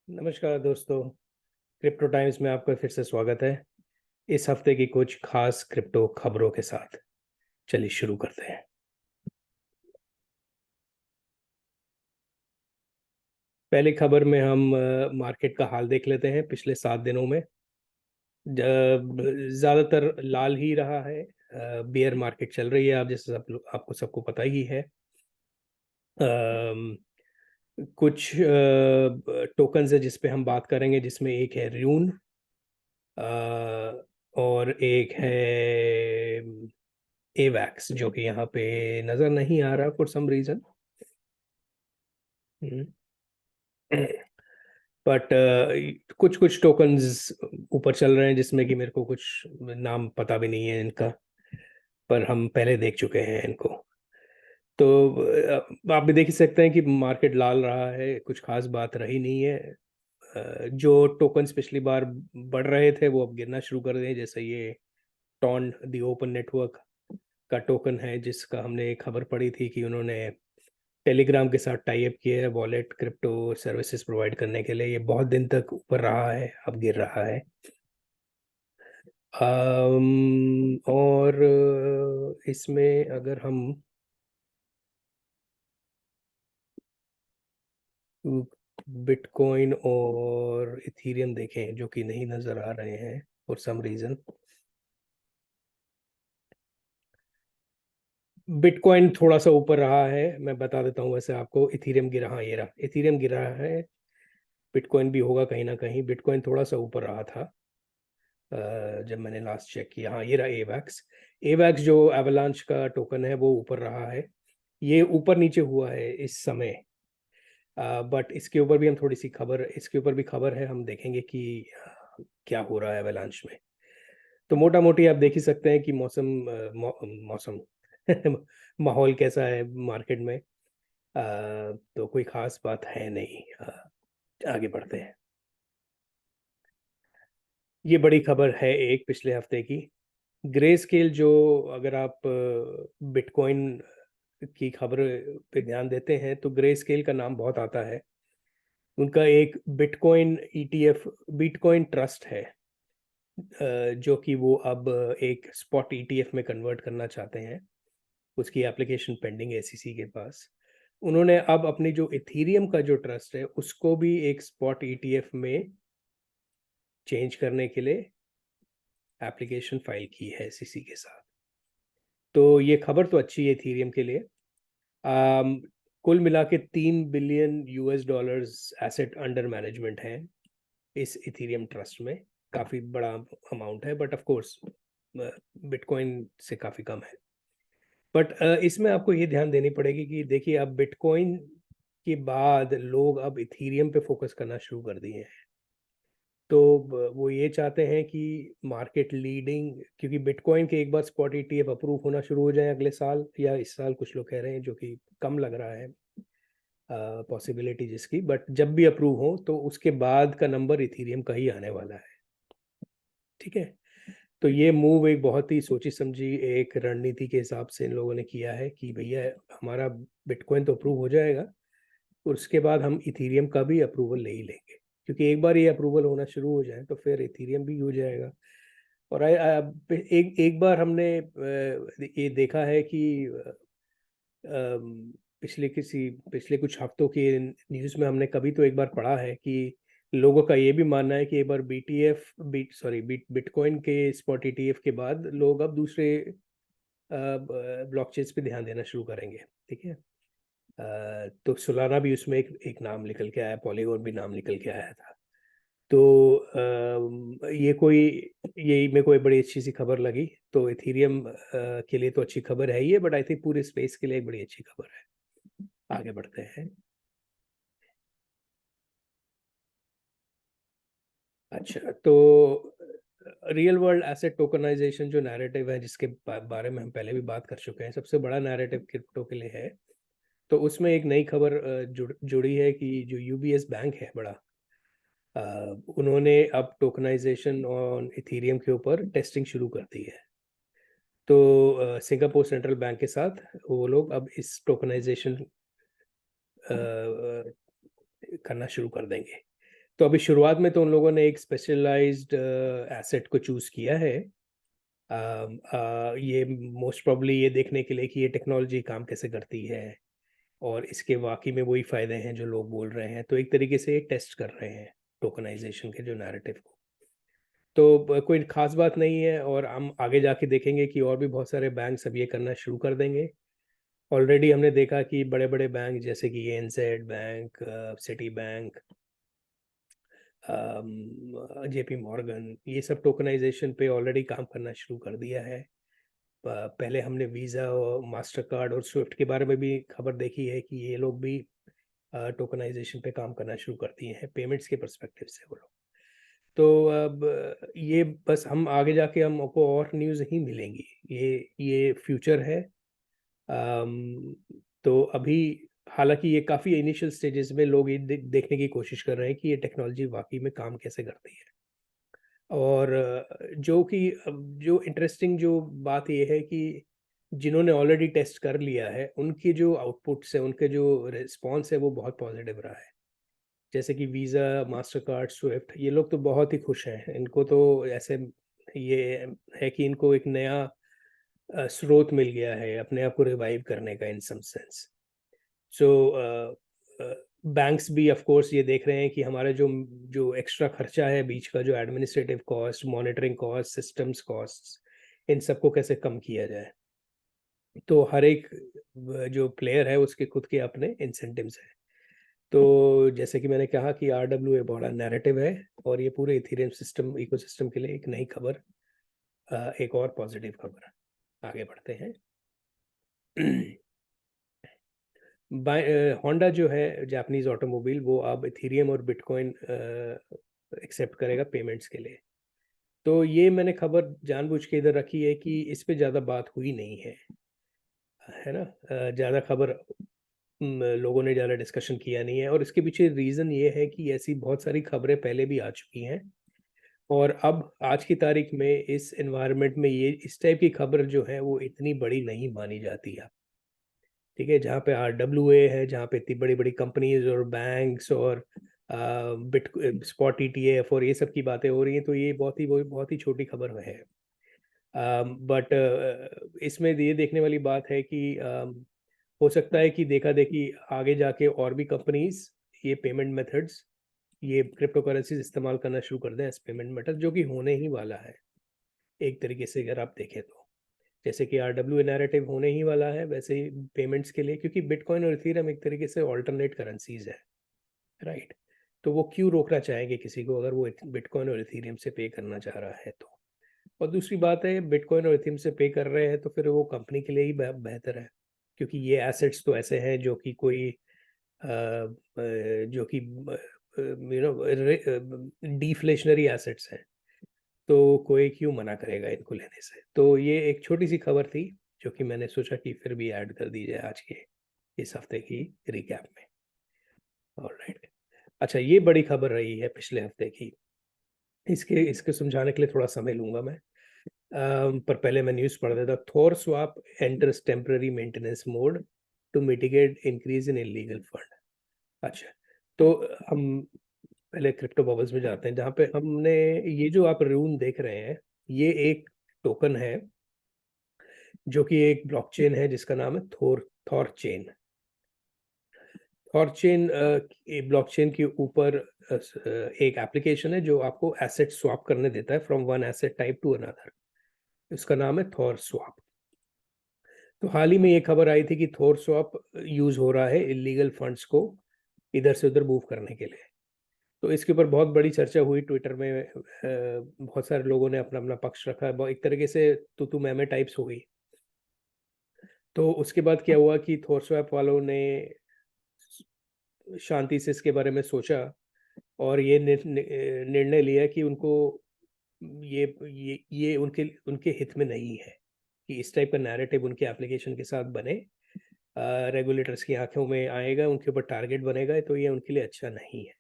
नमस्कार दोस्तों। Crypto times में आपका फिर से स्वागत है। इस हफ्ते की कुछ खास क्रिप्टो खबरों के साथ चलिए शुरू करते हैं। पहली खबर में हम मार्केट का हाल देख लेते हैं। पिछले 7 दिनों में ज़्यादातर लाल ही रहा है। बियर मार्केट चल रही है, आप जैसे आपको सबको पता ही है। अम, कुछ टोकन्स है जिस पे हम बात करेंगे, जिसमें एक है र्यून और एक है एवैक्स, जो कि यहाँ पे नजर नहीं आ रहा फॉर सम रीजन। बट कुछ कुछ टोकन्स ऊपर चल रहे हैं, जिसमें कि मेरे को कुछ नाम पता भी नहीं है इनका, पर हम पहले देख चुके हैं इनको। तो आप भी देख ही सकते हैं कि मार्केट लाल रहा है, कुछ खास बात रही नहीं है। जो टोकन्स पिछली बार बढ़ रहे थे वो अब गिरना शुरू कर दिए, जैसे ये टॉन दी ओपन नेटवर्क का टोकन है, जिसका हमने एक खबर पढ़ी थी कि उन्होंने टेलीग्राम के साथ टाई अप किया है वॉलेट क्रिप्टो सर्विसेज प्रोवाइड करने के लिए। ये बहुत दिन तक ऊपर रहा है, अब गिर रहा है। और इसमें अगर हम बिटकॉइन और इथीरियम देखें, जो कि नहीं नजर आ रहे हैं फॉर सम रीजन। बिटकॉइन थोड़ा सा ऊपर रहा है, मैं बता देता हूँ वैसे आपको। इथीरियम गिरा, हाँ ये रहा, इथीरियम गिरा है। बिटकॉइन भी होगा कहीं ना कहीं। बिटकॉइन थोड़ा सा ऊपर रहा था जब मैंने लास्ट चेक किया। हाँ ये रहा एवैक्स। एवैक्स जो एवलांच का टोकन है वो ऊपर रहा है। ये ऊपर नीचे हुआ है इस समय, बट इसके ऊपर भी खबर है, हम देखेंगे कि क्या हो रहा है एवलांच में। तो मोटा मोटी आप देख ही सकते हैं कि मौसम माहौल कैसा है मार्केट में। तो कोई खास बात है नहीं। आगे बढ़ते हैं। ये बड़ी खबर है एक पिछले हफ्ते की। ग्रे स्केल जो, अगर आप बिटकॉइन की खबर पे ध्यान देते हैं तो ग्रे स्केल का नाम बहुत आता है। उनका एक बिटकॉइन ईटीएफ, बिटकॉइन ट्रस्ट है, जो कि वो अब एक स्पॉट ईटीएफ में कन्वर्ट करना चाहते हैं। उसकी एप्लीकेशन पेंडिंग है एसईसी के पास। उन्होंने अब अपनी जो इथीरियम का जो ट्रस्ट है उसको भी एक स्पॉट ईटीएफ में चेंज करने के लिए एप्लीकेशन फाइल की है एसईसी के साथ। तो ये खबर तो अच्छी है इथीरियम के लिए। आम, कुल मिला के 3 billion US dollars asset under management है इस इथीरियम ट्रस्ट में। काफ़ी बड़ा अमाउंट है, बट ऑफ कोर्स बिटकॉइन से काफ़ी कम है। बट इसमें आपको ये ध्यान देनी पड़ेगी कि देखिए, अब बिटकॉइन के बाद लोग अब इथीरियम पे फोकस करना शुरू कर दिए हैं। तो वो ये चाहते हैं कि मार्केट लीडिंग, क्योंकि बिटकॉइन के एक बार स्पॉट ईटीएफ अप्रूव होना शुरू हो जाए अगले साल या इस साल, कुछ लोग कह रहे हैं, जो कि कम लग रहा है पॉसिबिलिटी जिसकी, बट जब भी अप्रूव हो तो उसके बाद का नंबर इथीरियम का ही आने वाला है। ठीक है। तो ये मूव एक बहुत ही सोची समझी एक रणनीति के हिसाब से इन लोगों ने किया है कि भैया, हमारा बिटकॉइन तो अप्रूव हो जाएगा और उसके बाद हम इथीरियम का भी अप्रूवल ले ही लेंगे, क्योंकि एक बार ये अप्रूवल होना शुरू हो जाए तो फिर इथीरियम भी हो जाएगा। और एक एक बार हमने ये देखा है कि पिछले कुछ हफ्तों के न्यूज़ में हमने कभी तो एक बार पढ़ा है कि लोगों का ये भी मानना है कि एक बार बिटकॉइन के स्पॉट ईटीएफ के बाद लोग अब दूसरे ब्लॉकचेन्स पे ध्यान देना शुरू करेंगे। ठीक है। तो सोलाना भी उसमें एक एक नाम निकल के आया, पॉलीगॉन भी नाम निकल के आया था। तो ये मेरे को एक बड़ी अच्छी सी खबर लगी। तो इथीरियम के लिए तो अच्छी खबर है ये, बट आई थिंक पूरे स्पेस के लिए एक बड़ी अच्छी खबर है। आगे बढ़ते हैं। अच्छा, तो रियल वर्ल्ड एसेट टोकनाइजेशन जो नैरेटिव है, जिसके बारे में हम पहले भी बात कर चुके हैं, सबसे बड़ा नैरेटिव क्रिप्टो के लिए है। तो उसमें एक नई खबर जुड़ी है कि जो यूबीएस बैंक है बड़ा, अ, उन्होंने अब टोकनाइजेशन ऑन इथीरियम के ऊपर टेस्टिंग शुरू कर दी है। तो सिंगापुर सेंट्रल बैंक के साथ वो लोग अब इस टोकनाइजेशन करना शुरू कर देंगे। तो अभी शुरुआत में तो उन लोगों ने एक स्पेशलाइज्ड एसेट को चूज़ किया है, ये मोस्ट प्रोबेबली ये देखने के लिए कि ये टेक्नोलॉजी काम कैसे करती है और इसके वाकई में वही फ़ायदे हैं जो लोग बोल रहे हैं। तो एक तरीके से ये टेस्ट कर रहे हैं टोकनाइजेशन के जो नैरेटिव को। तो कोई ख़ास बात नहीं है, और हम आगे जाके देखेंगे कि और भी बहुत सारे बैंक्स अब ये करना शुरू कर देंगे। ऑलरेडी हमने देखा कि बड़े-बड़े बैंक जैसे कि एनजेड bank, city bank, JP Morgan, ये सब टोकनाइजेशन पे ऑलरेडी काम करना शुरू कर दिया है। पहले हमने वीज़ा और मास्टर कार्ड और स्विफ्ट के बारे में भी खबर देखी है कि ये लोग भी टोकनाइजेशन पे काम करना शुरू कर दिए हैं, पेमेंट्स के पर्सपेक्टिव से वो लोग। तो अब ये बस हम आगे जाके हमको और न्यूज़ ही मिलेंगी। ये फ्यूचर है। अम, तो अभी हालाँकि ये काफ़ी इनिशियल स्टेजेस में लोग ये देखने की कोशिश कर रहे हैं कि ये टेक्नोलॉजी वाक़ई में काम कैसे करती है। और जो कि जो इंटरेस्टिंग जो बात ये है कि जिन्होंने ऑलरेडी टेस्ट कर लिया है, उनकी जो आउटपुट्स है, उनके जो रिस्पॉन्स है, वो बहुत पॉजिटिव रहा है। जैसे कि वीज़ा, मास्टरकार्ड, स्विफ्ट, ये लोग तो बहुत ही खुश हैं। इनको तो ऐसे ये है कि इनको एक नया स्रोत मिल गया है अपने आप को रिवाइव करने का, इन सम सेंस। सो बैंक्स भी ऑफ कोर्स ये देख रहे हैं कि हमारा जो जो एक्स्ट्रा खर्चा है बीच का, जो administrative cost, monitoring cost, systems costs, इन सबको कैसे कम किया जाए। तो हर एक जो प्लेयर है उसके खुद के अपने इंसेंटिव्स हैं। तो जैसे कि मैंने कहा कि आरडब्ल्यूए बड़ा नैरेटिव है, और ये पूरे इथेरियम सिस्टम इकोसिस्टम के लिए एक नई खबर, एक और पॉजिटिव खबर। आगे बढ़ते हैं। होंडा जो है जापानीज ऑटोमोबाइल, वो अब इथेरियम और बिटकॉइन एक्सेप्ट करेगा पेमेंट्स के लिए। तो ये मैंने खबर जानबूझ के इधर रखी है कि इस पे ज़्यादा बात हुई नहीं है ना। ज़्यादा खबर, लोगों ने ज़्यादा डिस्कशन किया नहीं है, और इसके पीछे रीज़न ये है कि ऐसी बहुत सारी खबरें पहले भी आ चुकी हैं, और अब आज की तारीख में इस एनवायरनमेंट में ये इस टाइप की खबर जो है वो इतनी बड़ी नहीं मानी जाती है। ठीक है, जहाँ पे आरडब्ल्यूए है, जहाँ पे इतनी बड़ी-बड़ी कंपनीज़ और बैंक्स और बिट स्पॉट ईटीएफ और ये सब की बातें हो रही हैं, तो ये बहुत ही छोटी खबर है। बट इसमें ये देखने वाली बात है कि हो सकता है कि देखा-देखी आगे जाके और भी कंपनीज़ ये पेमेंट मेथड्स, ये क्रिप्टो करेंसीज़ इस्तेमाल करना शुरू कर दें एज़ पेमेंट मेथड, जो कि होने ही वाला है, एक तरीके से अगर आप देखें तो। जैसे कि आरडब्ल्यूए नैरेटिव होने ही वाला है, वैसे ही पेमेंट्स के लिए, क्योंकि बिटकॉइन और इथेरियम एक तरीके से अल्टरनेट करेंसीज़ है, राइट? तो वो क्यों रोकना चाहेंगे किसी को अगर वो बिटकॉइन और इथेरियम से पे करना चाह रहा है तो? और दूसरी बात है, बिटकॉइन और इथेरियम से पे कर रहे हैं तो फिर वो कंपनी के लिए ही बेहतर है, क्योंकि ये एसेट्स तो ऐसे हैं जो कि कोई जो कि डिफ्लेशनरी एसेट्स हैं, तो कोई क्यों मना करेगा इनको लेने से। तो ये एक छोटी सी खबर थी जो कि मैंने सोचा कि फिर भी ऐड कर दी जाए आज के इस हफ्ते की रिकैप में। ऑलराइट। अच्छा, ये बड़ी खबर रही है पिछले हफ्ते की। इसके इसके समझाने के लिए थोड़ा समय लूंगा मैं। पर पहले मैं न्यूज़ पढ़ देता। Thor swap enters temporary maintenance mode to mitigate increase in illegal fund. अच्छा, तो हम पहले क्रिप्टो बबल्स में जाते हैं, जहाँ पे हमने ये जो आप रून देख रहे हैं, ये एक टोकन है जो कि एक ब्लॉकचेन है जिसका नाम है Thor chain. Thor chain blockchain के ऊपर एक एप्लीकेशन है जो आपको एसेट स्वैप करने देता है from one asset type two another. इसका नाम है थॉर स्वैप। तो हाल ही में ये खबर आई थी कि थॉर स्वैप यूज हो रहा है इलीगल फंड्स को इधर से उधर मूव करने के लिए। तो इसके ऊपर बहुत बड़ी चर्चा हुई ट्विटर में। बहुत सारे लोगों ने अपना अपना पक्ष रखा, एक तरीके से तू मैं टाइप्स हो गई। तो उसके बाद क्या हुआ कि थॉर स्वैप वालों ने शांति से इसके बारे में सोचा, और ये निर्णय लिया कि उनको ये उनके उनके हित में नहीं है कि इस टाइप का नैरेटिव उनके एप्लीकेशन के साथ बने। रेगुलेटर्स की आंखों में आएगा, उनके ऊपर टारगेट बनेगा, तो ये उनके लिए अच्छा नहीं है।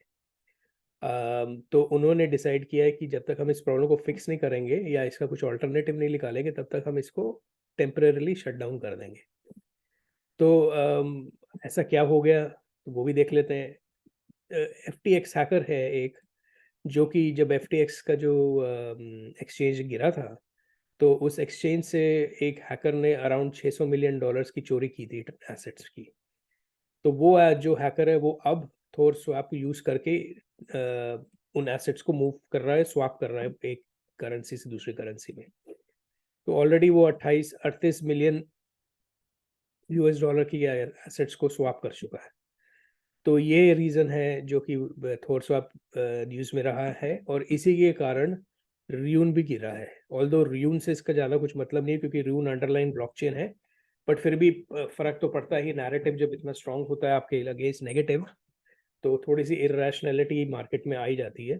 तो उन्होंने डिसाइड किया है कि जब तक हम इस प्रॉब्लम को फिक्स नहीं करेंगे या इसका कुछ ऑल्टरनेटिव नहीं निकालेंगे, तब तक हम इसको टेम्परेरीली शट डाउन कर देंगे। तो ऐसा क्या हो गया, तो वो भी देख लेते हैं। एफटीएक्स हैकर है एक, जो कि जब FTX का जो एक्सचेंज गिरा था, तो उस एक्सचेंज से एक हैकर ने अराउंड $600 मिलियन की चोरी की थी एसेट्स की। तो वो जो हैकर है वो अब थोर स्वैप यूज करके उन एसेट्स को मूव कर रहा है, स्वैप कर रहा है एक करेंसी से दूसरी करेंसी में। तो ऑलरेडी वो 38 मिलियन US डॉलर की एसेट्स को स्वैप कर चुका है। तो ये रीज़न है जो कि थोर स्वैप न्यूज़ में रहा है, और इसी के कारण र्यून भी गिरा है। ऑल्दो र्यून से इसका ज़्यादा कुछ मतलब नहीं है, क्योंकि र्यून अंडरलाइन ब्लॉकचेन है, बट फिर भी फर्क तो पड़ता ही। नैरेटिव जब इतना स्ट्रांग होता है आपके अगेंस्ट नेगेटिव, तो थोड़ी सी इरेशनैलिटी मार्केट में आ ही जाती है,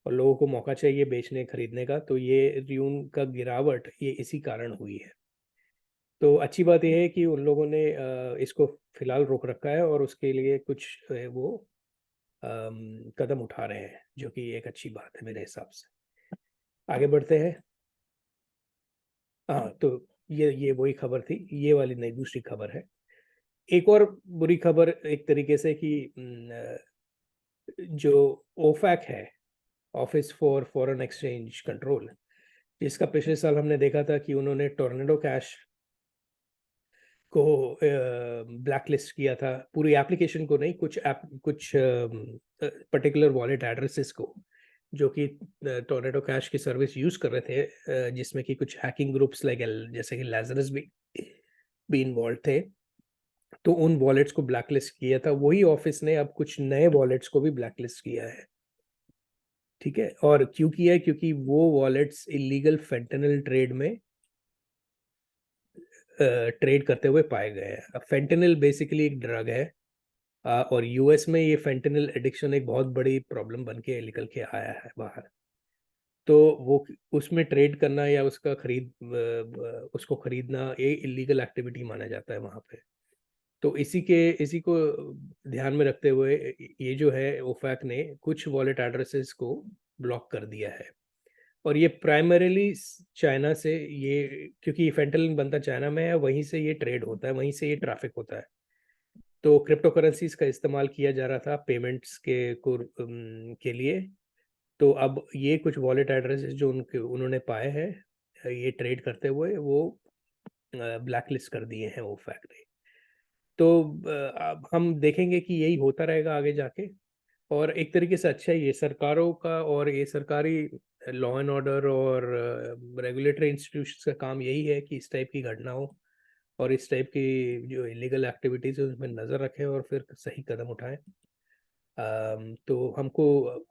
और लोगों को मौका चाहिए बेचने खरीदने का। तो ये र्यून का गिरावट ये इसी कारण हुई है। तो अच्छी बात ये है कि उन लोगों ने इसको फिलहाल रोक रखा है, और उसके लिए कुछ वो कदम उठा रहे हैं, जो कि एक अच्छी बात है मेरे हिसाब से। आगे बढ़ते हैं। हाँ, तो ये वही खबर थी, ये वाली नहीं, दूसरी खबर है। एक और बुरी खबर एक तरीके से कि जो ओफैक है, office for foreign exchange control, जिसका पिछले साल हमने देखा था कि उन्होंने टोर्नेडो कैश को ब्लैक लिस्ट किया था। पूरी एप्लीकेशन को नहीं, कुछ पर्टिकुलर वॉलेट एड्रेसेस को, जो कि टोर्नेडो कैश की सर्विस यूज कर रहे थे, जिसमें कि कुछ हैकिंग ग्रुप्स लाइक जैसे कि लाजरस भी इन्वॉल्व थे। तो उन वॉलेट्स को ब्लैक लिस्ट किया था। वही ऑफिस ने अब कुछ नए वॉलेट्स को भी ब्लैक लिस्ट किया है। ठीक है, और क्यों किया है? क्योंकि वो वॉलेट्स इलीगल फेंटेनल ट्रेड में ट्रेड करते हुए पाए गए हैं। अब फेंटेनल बेसिकली एक ड्रग है, और US में ये फेंटेनल एडिक्शन एक बहुत बड़ी प्रॉब्लम बन के निकल के आया है बाहर। तो वो उसमें ट्रेड करना या उसको खरीदना ये इलीगल एक्टिविटी माना जाता है वहाँ पे। तो इसी को ध्यान में रखते हुए ये जो है, ओफैक ने कुछ वॉलेट एड्रेसेस को ब्लॉक कर दिया है। और ये प्राइमरीली चाइना से, ये क्योंकि फेंटेनल बनता चाइना में है, वहीं से ये ट्रेड होता है, वहीं से ये ट्रैफिक होता है। तो क्रिप्टो करेंसीज का इस्तेमाल किया जा रहा था पेमेंट्स के लिए। तो अब ये कुछ वॉलेट एड्रेसेस जो उन्होंने पाए हैं ये ट्रेड करते हुए, वो ब्लैक लिस्ट कर दिए हैं वो फैक्ट्री। तो अब हम देखेंगे कि यही होता रहेगा आगे जाके। और एक तरीके से अच्छा ही है सरकारों का, और ये सरकारी लॉ एंड ऑर्डर और रेगुलेटरी इंस्टीट्यूशंस का काम यही है कि इस टाइप की घटनाओं और इस टाइप की जो इलीगल एक्टिविटीज़ है उसमें नज़र रखें और फिर सही कदम उठाएं। तो हमको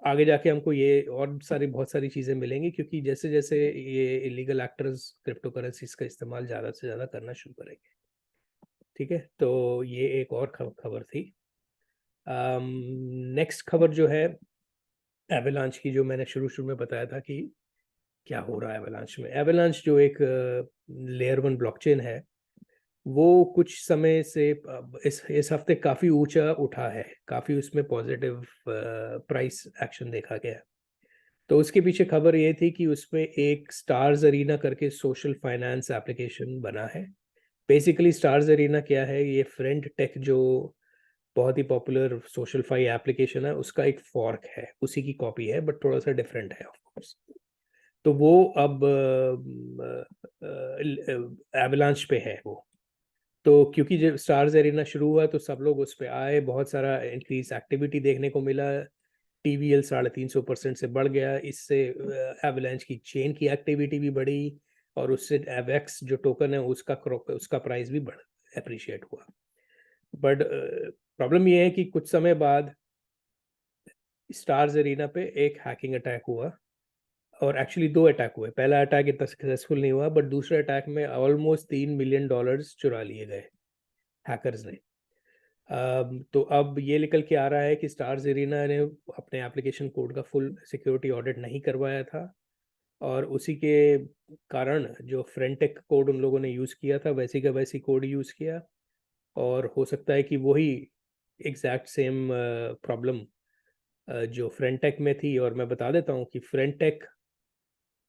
आगे जाके हमको ये और सारी बहुत सारी चीज़ें मिलेंगी, क्योंकि जैसे जैसे ये इलीगल एक्टर्स क्रिप्टो करेंसीज का इस्तेमाल ज़्यादा से ज़्यादा करना शुरू करेंगे। ठीक है, तो ये एक और खबर थी। नेक्स्ट खबर जो है एवलांच की, जो मैंने शुरू शुरू में बताया था कि क्या हो रहा है एवलांच में। एवलांच जो एक लेयर 1 ब्लॉकचेन है, वो कुछ समय से इस हफ्ते काफ़ी ऊंचा उठा है, काफ़ी उसमें पॉजिटिव प्राइस एक्शन देखा गया। तो उसके पीछे खबर ये थी कि उसमें एक स्टार्स अरीना करके सोशल फाइनेंस एप्लीकेशन बना है। बेसिकली स्टार्स अरीना क्या है? ये फ्रेंड टेक जो बहुत ही पॉपुलर सोशल फाई एप्लीकेशन है, उसका एक फॉर्क है, उसी की कॉपी है, बट थोड़ा सा डिफरेंट है ऑफ कोर्स। तो वो अब एवलांच पे है वो। तो क्योंकि जब स्टार्स एरिना शुरू हुआ तो सब लोग उस पे आए, बहुत सारा इंक्रीज एक्टिविटी देखने को मिला। TVL 350% से बढ़ गया। इससे एवलांच की चेन की एक्टिविटी भी बढ़ी, और उससे एवेक्स जो टोकन है उसका प्राइस भी बढ़ अप्रिशिएट हुआ। बट प्रॉब्लम ये है कि कुछ समय बाद स्टार्स एरिना पे एक हैकिंग अटैक हुआ, और एक्चुअली दो अटैक हुए। पहला अटैक इतना सक्सेसफुल नहीं हुआ, बट दूसरे अटैक में ऑलमोस्ट $3 मिलियन चुरा लिए गए हैकर्स ने। तो अब ये निकल के आ रहा है कि स्टार्स एरिना ने अपने एप्लीकेशन कोड का फुल सिक्योरिटी ऑडिट नहीं करवाया था, और उसी के कारण जो फ्रेंटेक कोड उन लोगों ने यूज़ किया था वैसी का वैसी कोड यूज़ किया। और हो सकता है कि वही एग्जैक्ट सेम प्रॉब्लम जो फ्रेंटेक में थी। और मैं बता देता हूँ कि फ्रेंटेक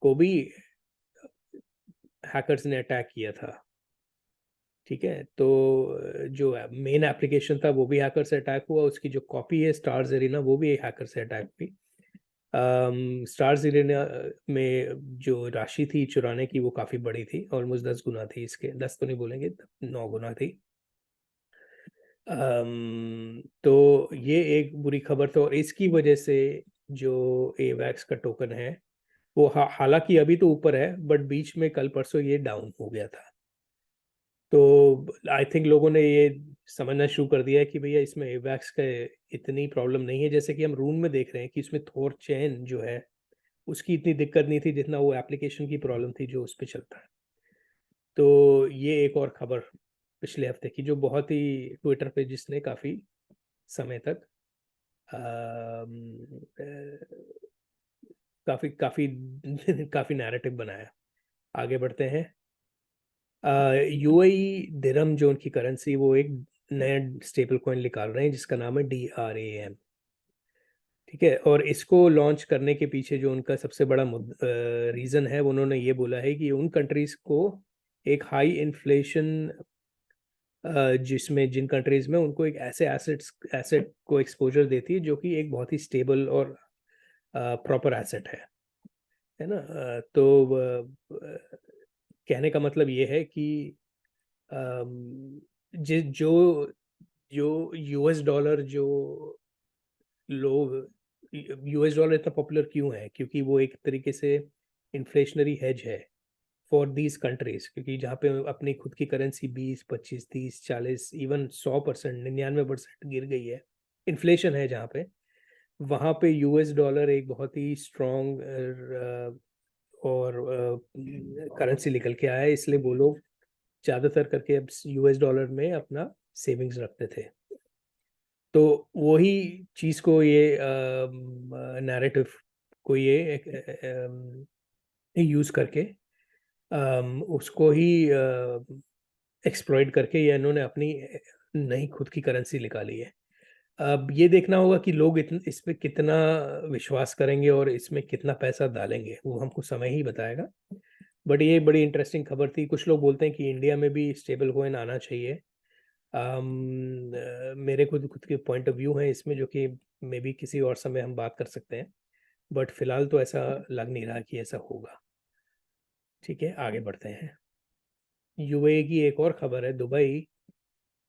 को भी हैकर्स ने अटैक किया था। ठीक है, तो जो मेन एप्लीकेशन था वो भी हैकर से अटैक हुआ, उसकी जो कॉपी है स्टार्स एरिना वो भी हैकर से अटैक हुई। स्टार सिनेमा में जो राशि थी चुराने की वो काफ़ी बड़ी थी, ऑलमोस्ट 10 गुना थी इसके, 10 तो नहीं बोलेंगे, 9 गुना थी। तो ये एक बुरी खबर तो, और इसकी वजह से जो एवैक्स का टोकन है वो हालांकि अभी तो ऊपर है, बट बीच में कल परसों ये डाउन हो गया था। तो आई थिंक लोगों ने ये समझना शुरू कर दिया है कि भैया इसमें एवैक्स का इतनी प्रॉब्लम नहीं है, जैसे कि हम रून में देख रहे हैं कि इसमें थोर चेन जो है उसकी इतनी दिक्कत नहीं थी जितना वो एप्लीकेशन की प्रॉब्लम थी जो उस पर चलता है। तो ये एक और खबर पिछले हफ्ते की जो बहुत ही ट्विटर पे जिसने काफ़ी समय तक काफ़ी काफ़ी काफ़ी नैरेटिव बनाया। आगे बढ़ते हैं। यूएई दिरहम जो उनकी करेंसी, वो एक नया स्टेबल कॉइन निकाल रहे हैं जिसका नाम है DRAM। ठीक है, और इसको लॉन्च करने के पीछे जो उनका सबसे बड़ा रीज़न है, उन्होंने ये बोला है कि उन कंट्रीज़ को एक हाई इन्फ्लेशन, जिसमें जिन कंट्रीज़ में उनको एक ऐसे एसेट को एक्सपोजर देती है जो कि एक बहुत ही स्टेबल और प्रॉपर एसेट है ना। तो कहने का मतलब ये है कि अम, जो जो यूएस डॉलर जो लोग, यूएस डॉलर इतना पॉपुलर क्यों है, क्योंकि वो एक तरीके से इन्फ्लेशनरी हेज है फॉर दीज कंट्रीज, क्योंकि जहाँ पे अपनी खुद की करेंसी 20, 25, 30, 40, इवन 100%, 99% गिर गई है, इन्फ्लेशन है जहाँ पे, वहाँ पे यूएस डॉलर एक बहुत ही स्ट्रॉन्ग और करेंसी निकल के आया है, इसलिए वो लोग ज़्यादातर करके अब यूएस डॉलर में अपना सेविंग्स रखते थे। तो वही चीज़ को ये नैरेटिव को ये यूज़ करके उसको ही एक्सप्लॉइट करके ये इन्होंने अपनी नई खुद की करेंसी निकाली है। अब ये देखना होगा कि लोग इस पे कितना विश्वास करेंगे और इसमें कितना पैसा डालेंगे, वो हमको समय ही बताएगा। बट ये बड़ी इंटरेस्टिंग खबर थी। कुछ लोग बोलते हैं कि इंडिया में भी स्टेबल कॉइन आना चाहिए। मेरे खुद खुद के पॉइंट ऑफ व्यू हैं इसमें, जो कि मे बी किसी और समय हम बात कर सकते हैं, बट फिलहाल तो ऐसा लग नहीं रहा कि ऐसा होगा। ठीक है, आगे बढ़ते हैं। यूएई की एक और खबर है। दुबई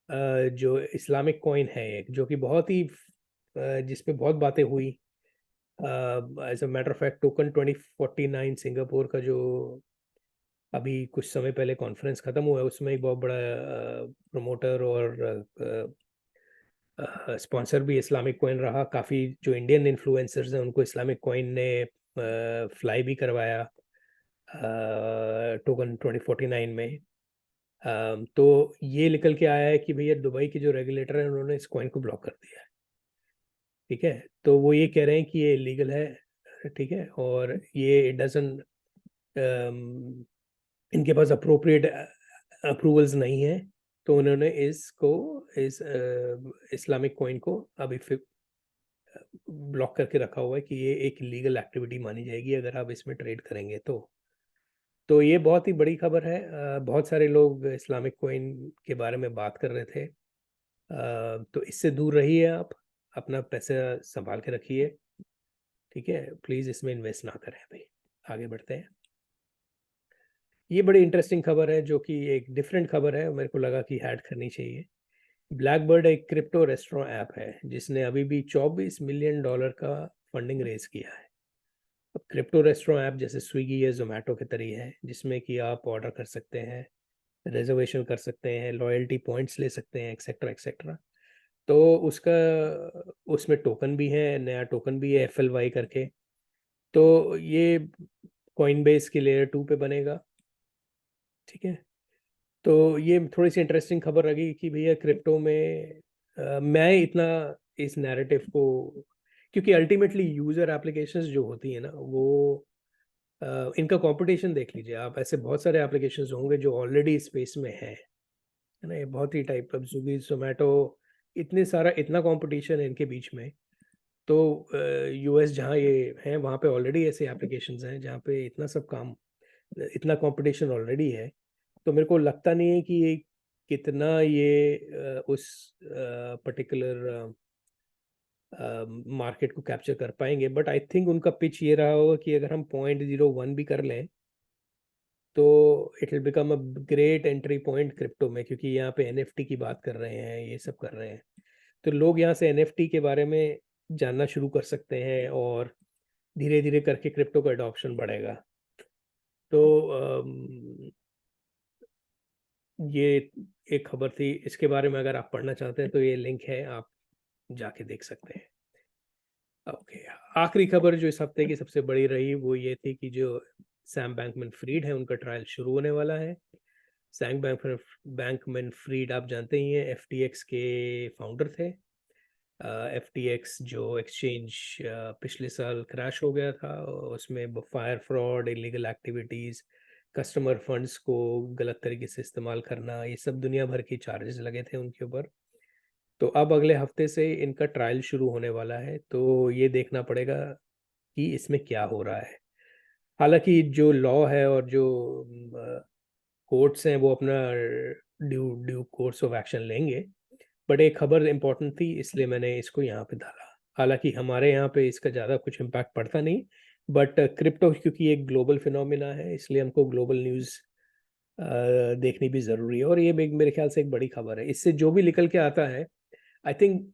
जो इस्लामिक कॉइन है एक, जो कि बहुत ही जिस पे बहुत बातें हुई, as a matter of fact token 2049 Singapore का जो अभी कुछ समय पहले कॉन्फ्रेंस खत्म हुआ है, उसमें एक बहुत बड़ा प्रमोटर और स्पॉन्सर भी इस्लामिक कॉइन रहा। काफ़ी जो इंडियन इन्फ्लुएंसर्स हैं उनको इस्लामिक कॉइन ने फ्लाई भी करवाया टोकन 2049 में। तो ये निकल के आया है कि भैया दुबई के जो रेगुलेटर है उन्होंने इस कॉइन को ब्लॉक कर दिया है। ठीक है, तो वो ये कह रहे हैं कि ये इलीगल है। ठीक है, और ये डजन इनके पास अप्रोप्रिएट अप्रूवल्स नहीं है, तो उन्होंने इसको, इस इस्लामिक कॉइन को अभी ब्लॉक करके रखा हुआ है कि ये एक लीगल एक्टिविटी मानी जाएगी अगर आप इसमें ट्रेड करेंगे तो ये बहुत ही बड़ी खबर है। बहुत सारे लोग इस्लामिक कॉइन के बारे में बात कर रहे थे। तो इससे दूर रहिए आप, अपना पैसा संभाल के रखिए। ठीक है, प्लीज़ इसमें इन्वेस्ट ना करें भाई। आगे बढ़ते हैं। ये बड़ी इंटरेस्टिंग खबर है, जो कि एक डिफरेंट खबर है, मेरे को लगा कि ऐड करनी चाहिए। ब्लैकबर्ड एक क्रिप्टो रेस्टोरेंट ऐप है जिसने अभी भी $24 मिलियन का फंडिंग रेज किया है। अब क्रिप्टो रेस्टोरेंट ऐप जैसे स्विगी या जोमेटो के तरीके है, जिसमें कि आप ऑर्डर कर सकते हैं, रिजर्वेशन कर सकते हैं, लॉयल्टी पॉइंट्स ले सकते हैं, एक्सेट्रा एक्सेट्रा। तो उसका, उसमें टोकन भी है, नया टोकन भी है FLY करके। तो ये कॉइनबेस की लेयर 2 पे बनेगा। ठीक है, तो ये थोड़ी सी इंटरेस्टिंग खबर लगी कि भैया क्रिप्टो में मैं इतना इस नैरेटिव को, क्योंकि अल्टीमेटली यूजर एप्लीकेशंस जो होती है ना वो इनका कंपटीशन देख लीजिए आप। ऐसे बहुत सारे एप्लीकेशंस होंगे जो ऑलरेडी स्पेस में है ना। ये बहुत ही टाइप, अब स्विगी जोमेटो, इतने सारा इतना कंपटीशन है इनके बीच में। तो यूएस जहाँ ये हैं वहाँ पे ऑलरेडी ऐसे एप्लीकेशंस हैं जहाँ पे इतना सब काम, इतना कंपटीशन ऑलरेडी है। तो मेरे को लगता नहीं है कि ये कितना ये उस पर्टिकुलर मार्केट को कैप्चर कर पाएँगे। बट आई थिंक उनका पिच ये रहा होगा कि अगर हम 0.01 भी कर लें, तो it will become a great entry point crypto में, क्योंकि यहाँ पे एनएफटी की बात कर रहे हैं, ये सब कर रहे हैं। तो लोग यहाँ से एनएफटी के बारे में जानना शुरू कर सकते हैं और धीरे-धीरे करके क्रिप्टो का अडॉप्शन बढ़ेगा। तो ये एक खबर थी, इसके बारे में अगर आप पढ़ना चाहते हैं तो ये लिंक है, आप जाके देख सकते हैं। ओके, आखिरी खबर जो इस हफ्ते की सबसे बड़ी रही वो ये थी कि जो सैम बैंकमैन-फ्रीड है उनका ट्रायल शुरू होने वाला है। सैम बैंकमैन-फ्रीड आप जानते ही हैं, एफटीएक्स के फाउंडर थे। एफटीएक्स जो एक्सचेंज पिछले साल क्रैश हो गया था, उसमें fire fraud, illegal activities, customer funds को गलत तरीके से इस्तेमाल करना, ये सब दुनिया भर की चार्जेस लगे थे उनके ऊपर। तो अब अगले हफ्ते से इनका ट्रायल शुरू होने वाला है, तो ये देखना पड़ेगा कि इसमें क्या हो रहा है। हालाँकि जो लॉ है और जो कोर्ट्स हैं वो अपना due due course of action लेंगे। बट एक खबर इम्पोर्टेंट थी, इसलिए मैंने इसको यहाँ पे डाला। हालाँकि हमारे यहाँ पे इसका ज़्यादा कुछ इम्पैक्ट पड़ता नहीं, बट क्रिप्टो क्योंकि एक ग्लोबल फिनोमेना है, इसलिए हमको ग्लोबल न्यूज़ देखनी भी ज़रूरी है, और ये मेरे ख्याल से एक बड़ी खबर है। इससे जो भी निकल के आता है, आई थिंक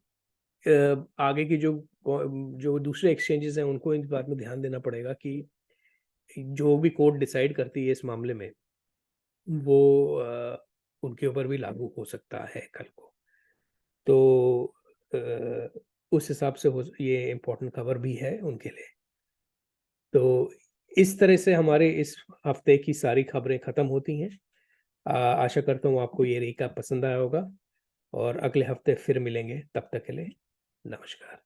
आगे की जो दूसरे एक्सचेंजेस हैं उनको इस बात में ध्यान देना पड़ेगा कि जो भी कोर्ट डिसाइड करती है इस मामले में, वो उनके ऊपर भी लागू हो सकता है कल को। तो उस हिसाब से ये इम्पोर्टेंट खबर भी है उनके लिए। तो इस तरह से हमारे इस हफ्ते की सारी खबरें ख़त्म होती हैं। आशा करता हूँ आपको ये रिकैप पसंद आया होगा, और अगले हफ्ते फिर मिलेंगे। तब तक के लिए नमस्कार।